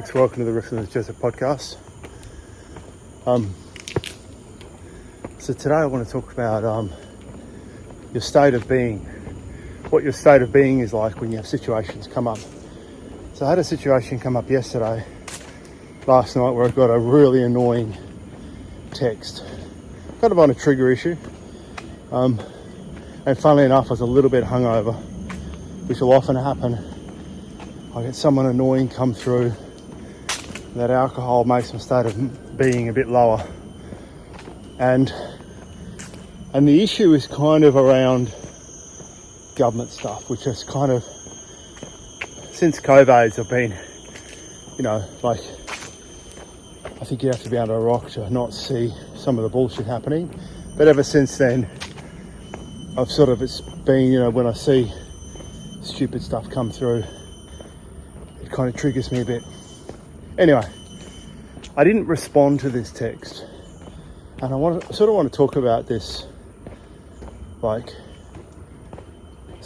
folks, welcome to the Riff with Jeza podcast. So today I want to talk about your state of being, what your state of being is like when you have situations come up. So I had a situation come up last night, where I got a really annoying text, kind of on a trigger issue, and funnily enough I was a little bit hungover, which will often happen. I get someone annoying come through, that alcohol makes my state of being a bit lower, and the issue is kind of around government stuff, which is kind of, since COVID I've been, I think you have to be under a rock to not see some of the bullshit happening, but ever since then it's been, when I see stupid stuff come through, it kind of triggers me a bit. Anyway, I didn't respond to this text, and I want to talk about this, so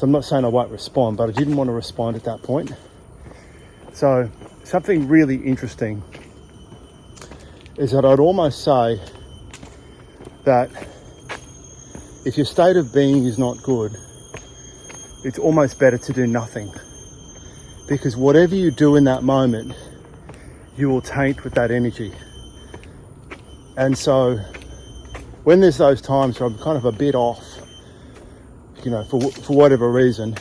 I'm not saying I won't respond, but I didn't want to respond at that point. So something really interesting is that I'd almost say that if your state of being is not good, it's almost better to do nothing, because whatever you do in that moment, you will taint with that energy. And so when there's those times where I'm kind of a bit off, for whatever reason,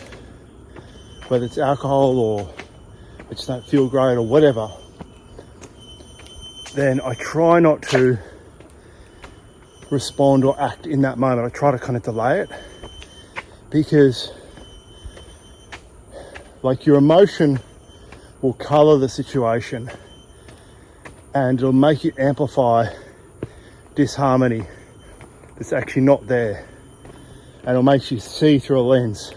whether it's alcohol or I just don't feel great or whatever, then I try not to respond or act in that moment. I try to kind of delay it, because your emotion will colour the situation, and it'll make you amplify disharmony that's actually not there, and it'll make you see through a lens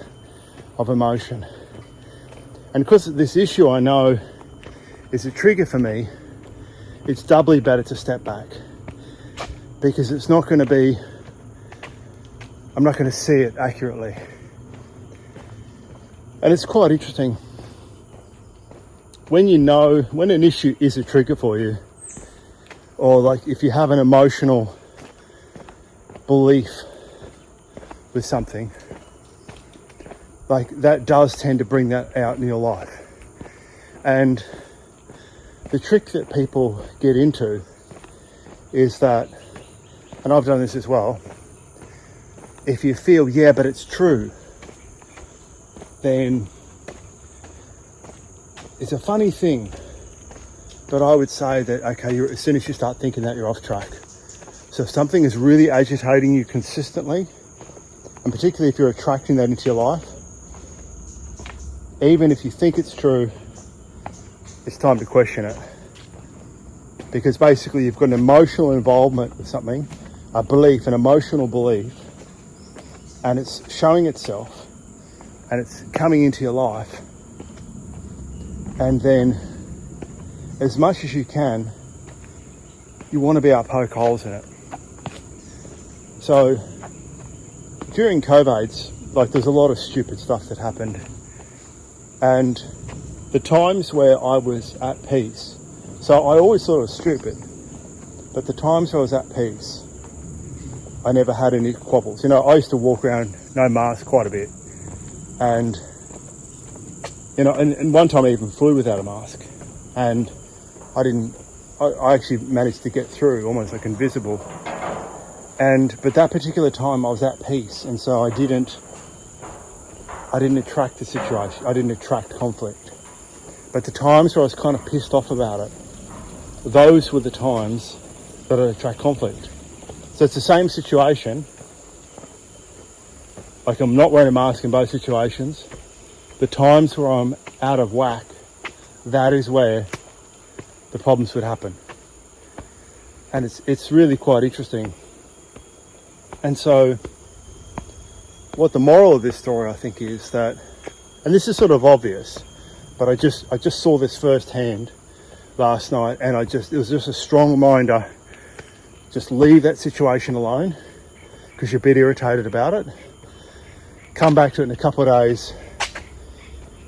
of emotion. And because this issue I know is a trigger for me, it's doubly better to step back, because I'm not going to see it accurately. And it's quite interesting when an issue is a trigger for you, or if you have an emotional belief with something, that does tend to bring that out in your life. And the trick that people get into is that, and I've done this as well, if you feel, yeah, but it's true, then it's a funny thing, but I would say that, okay, as soon as you start thinking that, you're off track. So if something is really agitating you consistently, and particularly if you're attracting that into your life, even if you think it's true, it's time to question it. Because basically you've got an emotional involvement with something, a belief, an emotional belief, and it's showing itself, and it's coming into your life. And then, as much as you can, you want to be able to poke holes in it. So during COVID, there's a lot of stupid stuff that happened, and the times where I was at peace, so I always thought it was stupid, but the times where I was at peace, I never had any quabbles. I used to walk around no mask quite a bit, and and one time I even flew without a mask, and I actually managed to get through almost invisible. But that particular time I was at peace, and so I didn't attract the situation. I didn't attract conflict. But the times where I was kind of pissed off about it, those were the times that I attract conflict. So it's the same situation. I'm not wearing a mask in both situations. The times where I'm out of whack, that is where the problems would happen. And it's really quite interesting. And so what the moral of this story, I think, is that, and this is sort of obvious, but I just saw this firsthand last night, and it was just a strong reminder, just leave that situation alone, because you're a bit irritated about it. Come back to it in a couple of days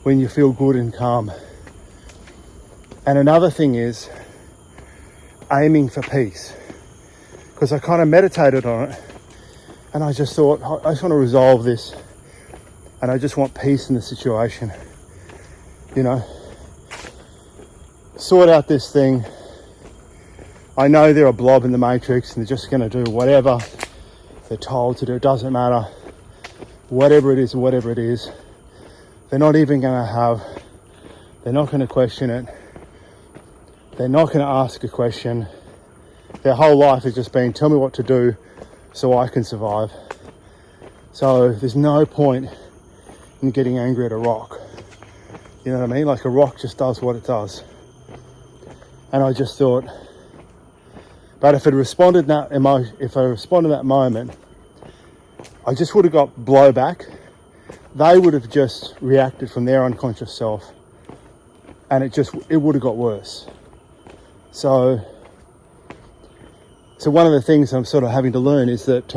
when you feel good and calm. And another thing is aiming for peace, because I kind of meditated on it and I just thought, I just want to resolve this and I just want peace in the situation, you know, sort out this thing. I know they're a blob in the matrix and they're just going to do whatever they're told to do. It doesn't matter. Whatever it is, they're not even going to they're not going to question it. They're not going to ask a question. Their whole life has just been, tell me what to do so I can survive. So there's no point in getting angry at a rock. You know what I mean? Like, a rock just does what it does. And I just thought, but if I responded that moment, I just would have got blowback. They would have just reacted from their unconscious self, and it would have got worse. So one of the things I'm sort of having to learn is that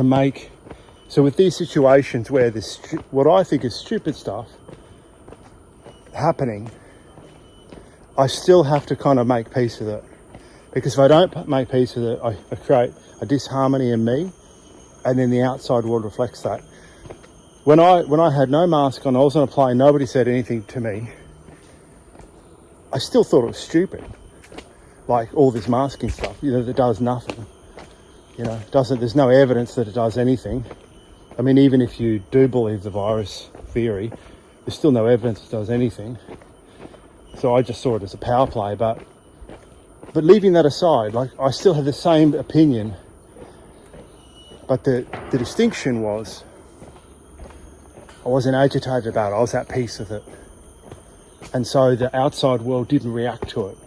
so with these situations where this, what I think is stupid stuff happening, I still have to kind of make peace with it. Because if I don't make peace with it, I create a disharmony in me, and then the outside world reflects that. When I had no mask on, I was on a plane, nobody said anything to me, I still thought it was stupid. Like, all this masking stuff, you know, that does nothing. You know, there's no evidence that it does anything. I mean, even if you do believe the virus theory, there's still no evidence it does anything. So I just saw it as a power play, but leaving that aside, like, I still have the same opinion. But the distinction was, I wasn't agitated about it, I was at peace with it. And so the outside world didn't react to it.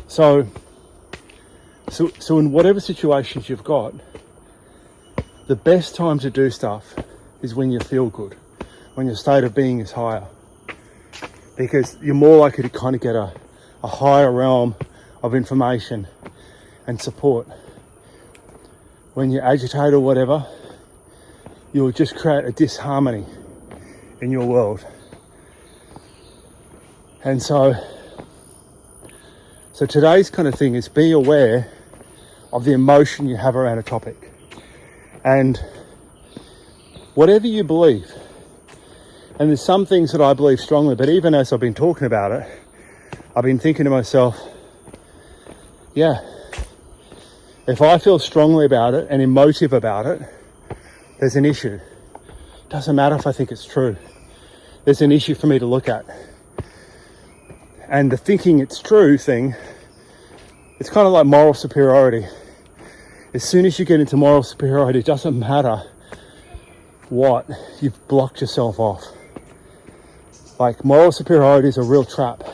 So in whatever situations you've got, the best time to do stuff is when you feel good, when your state of being is higher. Because you're more likely to kind of get a higher realm of information and support. When you're agitated or whatever, you'll just create a disharmony in your world. And so today's kind of thing is, be aware of the emotion you have around a topic. And whatever you believe, and there's some things that I believe strongly, but even as I've been talking about it, I've been thinking to myself, yeah, if I feel strongly about it and emotive about it, there's an issue. Doesn't matter if I think it's true. There's an issue for me to look at. And the thinking it's true thing, it's kind of like moral superiority. As soon as you get into moral superiority, it doesn't matter what, you've blocked yourself off. Like, moral superiority is a real trap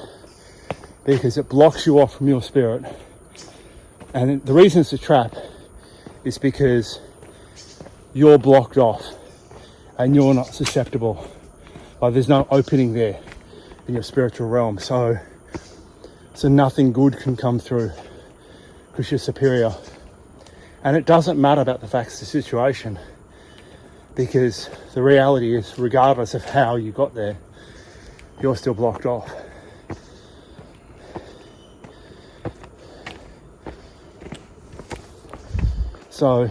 because it blocks you off from your spirit. And the reason it's a trap is because you're blocked off and you're not susceptible. Like, there's no opening there in your spiritual realm. So nothing good can come through because you're superior. And it doesn't matter about the facts of the situation, because the reality is, regardless of how you got there, you're still blocked off. So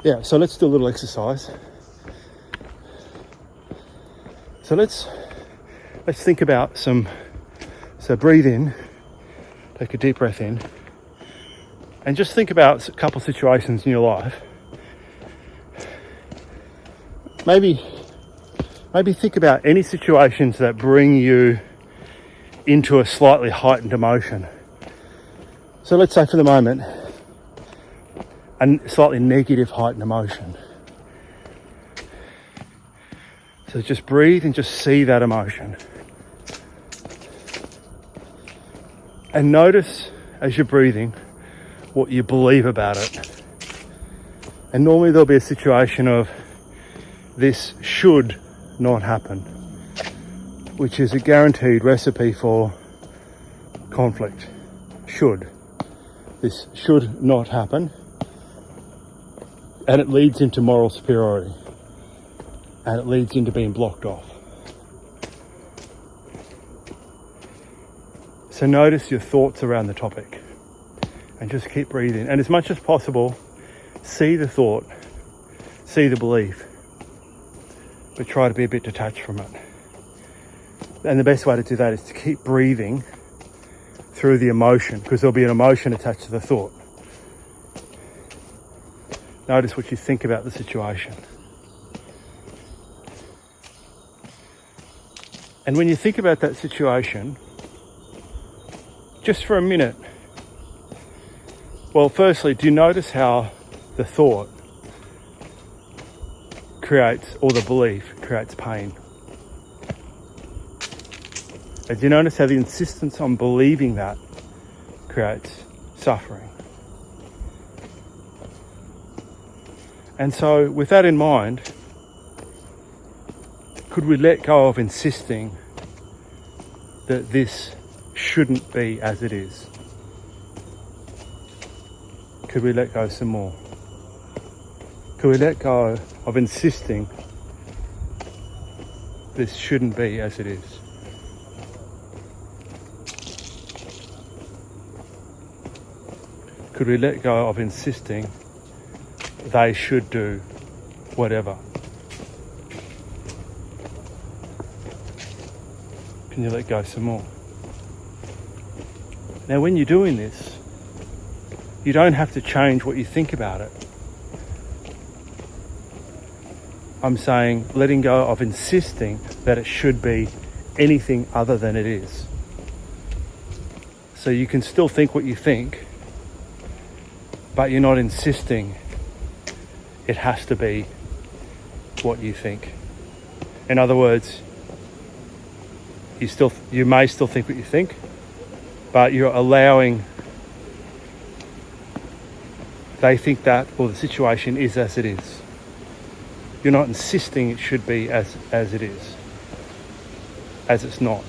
yeah, so let's do a little exercise. So let's think about so breathe in, take a deep breath in, and just think about a couple situations in your life. Maybe think about any situations that bring you into a slightly heightened emotion. So let's say for the moment, a slightly negative heightened emotion. So just breathe and just see that emotion. And notice as you're breathing what you believe about it. And normally there'll be a situation of, this should not happen, which is a guaranteed recipe for conflict. Should. This should not happen. And it leads into moral superiority. and it leads into being blocked off. So notice your thoughts around the topic and just keep breathing. And as much as possible, see the thought, see the belief, but try to be a bit detached from it. And the best way to do that is to keep breathing through the emotion, because there'll be an emotion attached to the thought. Notice what you think about the situation. And when you think about that situation, just for a minute, well, firstly, do you notice how the thought creates, or the belief creates pain? And do you notice how the insistence on believing that creates suffering? And so with that in mind, could we let go of insisting that this shouldn't be as it is? Could we let go some more? Could we let go of insisting this shouldn't be as it is? Could we let go of insisting they should do whatever? Can you let go some more? Now, when you're doing this, you don't have to change what you think about it. I'm saying letting go of insisting that it should be anything other than it is. So you can still think what you think, but you're not insisting it has to be what you think. In other words, you may still think what you think, but you're allowing they think that, or the situation is as it is. You're not insisting it should be as it is, as it's not.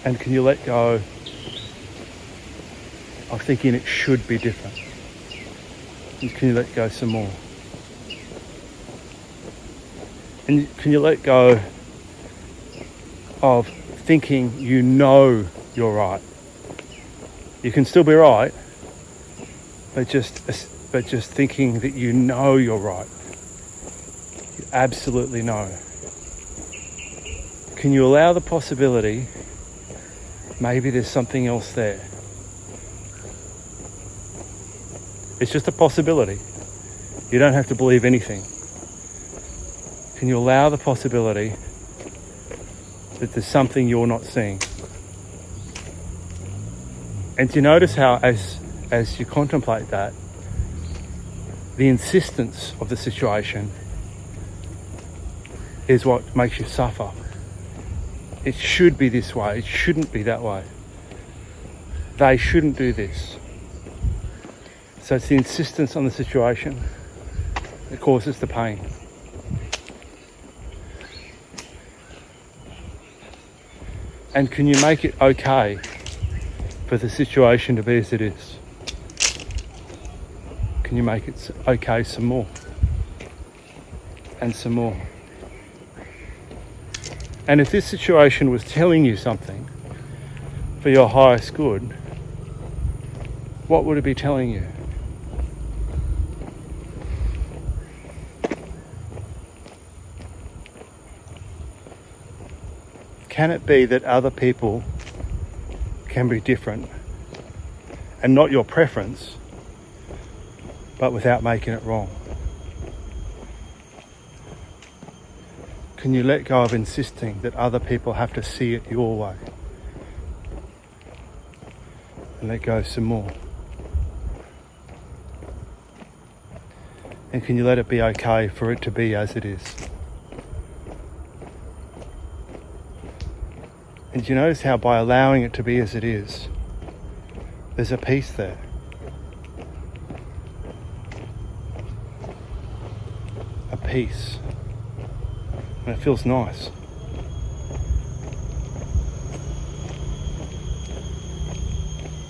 And can you let go of thinking it should be different? And can you let go some more? And can you let go of thinking you know you're right? You can still be right, but just thinking that you know you're right. You absolutely know. Can you allow the possibility maybe there's something else there? It's just a possibility. You don't have to believe anything. Can you allow the possibility that there's something you're not seeing? And do you notice how as you contemplate that, the insistence of the situation is what makes you suffer? It should be this way. It shouldn't be that way. They shouldn't do this. So it's the insistence on the situation that causes the pain. And can you make it okay for the situation to be as it is? Can you make it okay some more? And some more? And if this situation was telling you something for your highest good, what would it be telling you? Can it be that other people can be different and not your preference, but without making it wrong? Can you let go of insisting that other people have to see it your way? And let go some more. And can you let it be okay for it to be as it is? And do you notice how by allowing it to be as it is, there's a peace there? A peace. And it feels nice.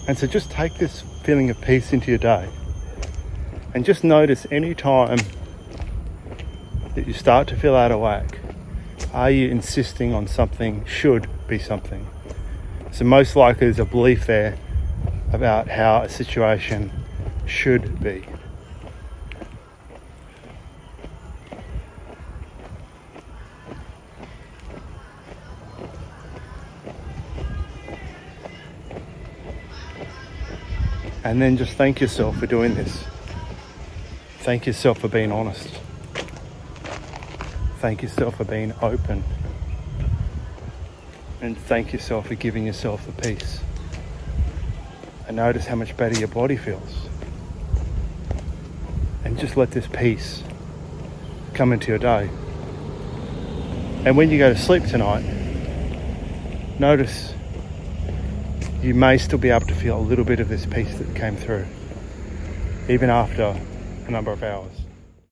And so just take this feeling of peace into your day And just notice any time that you start to feel out of whack, are you insisting on something should be something? So most likely there's a belief there about how a situation should be. And then just thank yourself for doing this. Thank yourself for being honest. Thank yourself for being open. And thank yourself for giving yourself the peace. And notice how much better your body feels. And just let this peace come into your day. And when you go to sleep tonight, notice you may still be able to feel a little bit of this peace that came through, even after a number of hours.